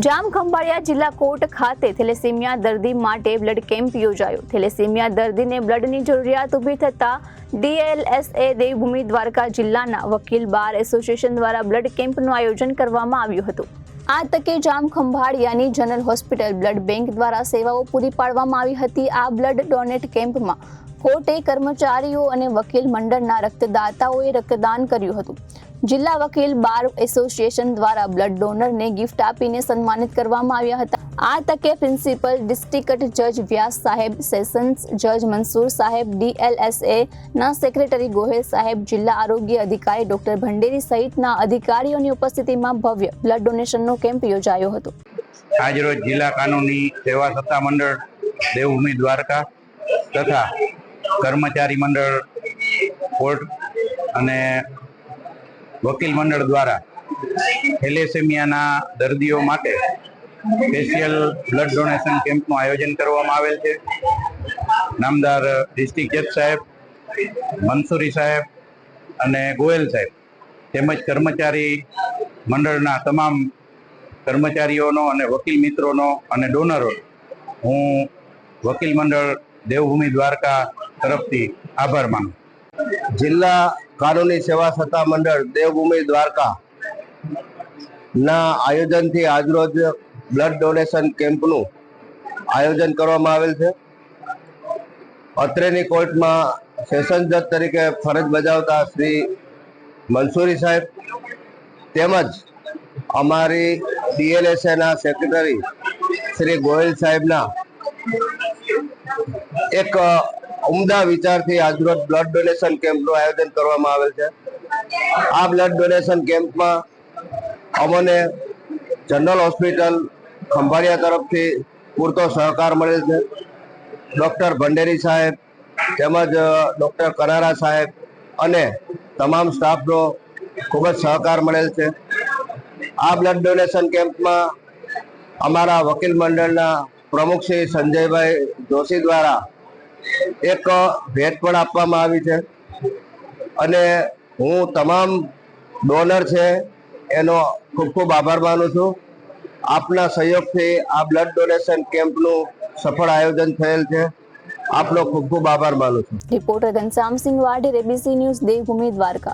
જામખંભાળિયા જિલ્લા કોર્ટ ખાતે થેલેસેમિયા દર્દી માટે બ્લડ કેમ્પ યોજાયો। થેલેસેમિયા દર્દીને બ્લડની જરૂરિયાત ઊભી થતા DLSA દેવભૂમિ દ્વારકા જિલ્લાના વકીલ બાર એસોસિએશન દ્વારા બ્લડ કેમ્પનું આયોજન કરવામાં આવ્યું હતું। આ તકે જામખંભાળિયાની જનરલ હોસ્પિટલ બ્લડ બેંક દ્વારા સેવાઓ પૂરી પાડવામાં આવી હતી। આ બ્લડ ડોનેટ કેમ્પમાં કોર્ટે કર્મચારીઓ અને વકીલ મંડળના રક્તદાતાઓએ રક્તદાન કર્યું હતું। જિલ્લા વકીલ બાર એસોસિએશન દ્વારા બ્લડ ડોનરને ગિફ્ટ આપીને સન્માનિત કરવામાં આવ્યા હતા। આ તકે પ્રિન્સિપલ ડિસ્ટ્રિક્ટ જજ વ્યાસ સાહેબ, સેશન્સ જજ મંસૂર સાહેબ, DLSA ના સેક્રેટરી ગોહેલ સાહેબ, જિલ્લા આરોગ્ય અધિકારી ડોક્ટર ભંડેરી સહિતના અધિકારીઓની ઉપસ્થિતિમાં ભવ્ય બ્લડ ડોનેશનનો કેમ્પ યોજાયો હતો। આજરોજ જિલ્લા કાનૂની સેવા સત્તા મંડળ દેવભૂમિ દ્વારકા તથા કર્મચારી મંડળ કોર્ટ અને વકીલ મંડળ દ્વારા થેલેસેમિયાના દર્દીઓ માટે સ્પેશિયલ બ્લડ ડોનેશન કેમ્પનું આયોજન કરવામાં આવેલ છે। નામદાર ડિસ્ટ્રિક્ટ જજ સાહેબ, મંસૂરી સાહેબ અને ગોયલ સાહેબ તેમજ કર્મચારી મંડળના તમામ કર્મચારીઓનો અને વકીલ મિત્રોનો અને ડોનરો હું વકીલ મંડળ દેવભૂમિ દ્વારકા તરફથી આભાર માનું। જિલ્લા કાનૂની સેવા સત્તા મંડળ દેવભૂમિ દ્વારકા ના આયોજનથી આજરોજ બ્લડ ડોનેશન કેમ્પનું આયોજન કરવામાં આવેલ છે। અત્રેની કોર્ટમાં સેશન જજ તરીકે ફરજ બજાવતા શ્રી મંસૂરી સાહેબ તેમજ અમારી DLSA ના સેક્રેટરી શ્રી ગોયલ સાહેબના એક ઉમદા વિચારથી આજરોજ બ્લડ ડોનેશન કેમ્પનું આયોજન કરવામાં આવેલ છે। આ બ્લડ ડોનેશન કેમ્પમાં અમને જનરલ હોસ્પિટલ ખંભાળિયા તરફથી પૂરતો સહકાર મળેલ છે। ડૉક્ટર ભંડેરી સાહેબ તેમજ ડૉક્ટર કરારા સાહેબ અને તમામ સ્ટાફનો ખૂબ જ સહકાર મળેલ છે। આ બ્લડ ડોનેશન કેમ્પમાં અમારા વકીલ મંડળના પ્રમુખ શ્રી સંજયભાઈ જોશી દ્વારા એક ભેટ પણ આપવામાં આવી છે અને હું તમામ ડોનર છે એનો ખૂબ ખૂબ આભાર માનું છું। આપના સહયોગથી આ બ્લડ ડોનેશન કેમ્પનું સફળ આયોજન થયેલ છે। આપનો ખૂબ ખૂબ આભાર માનું છું। Reporter Ghanshyamsinh Vadher, ABC news, Devbhumi Dwarka.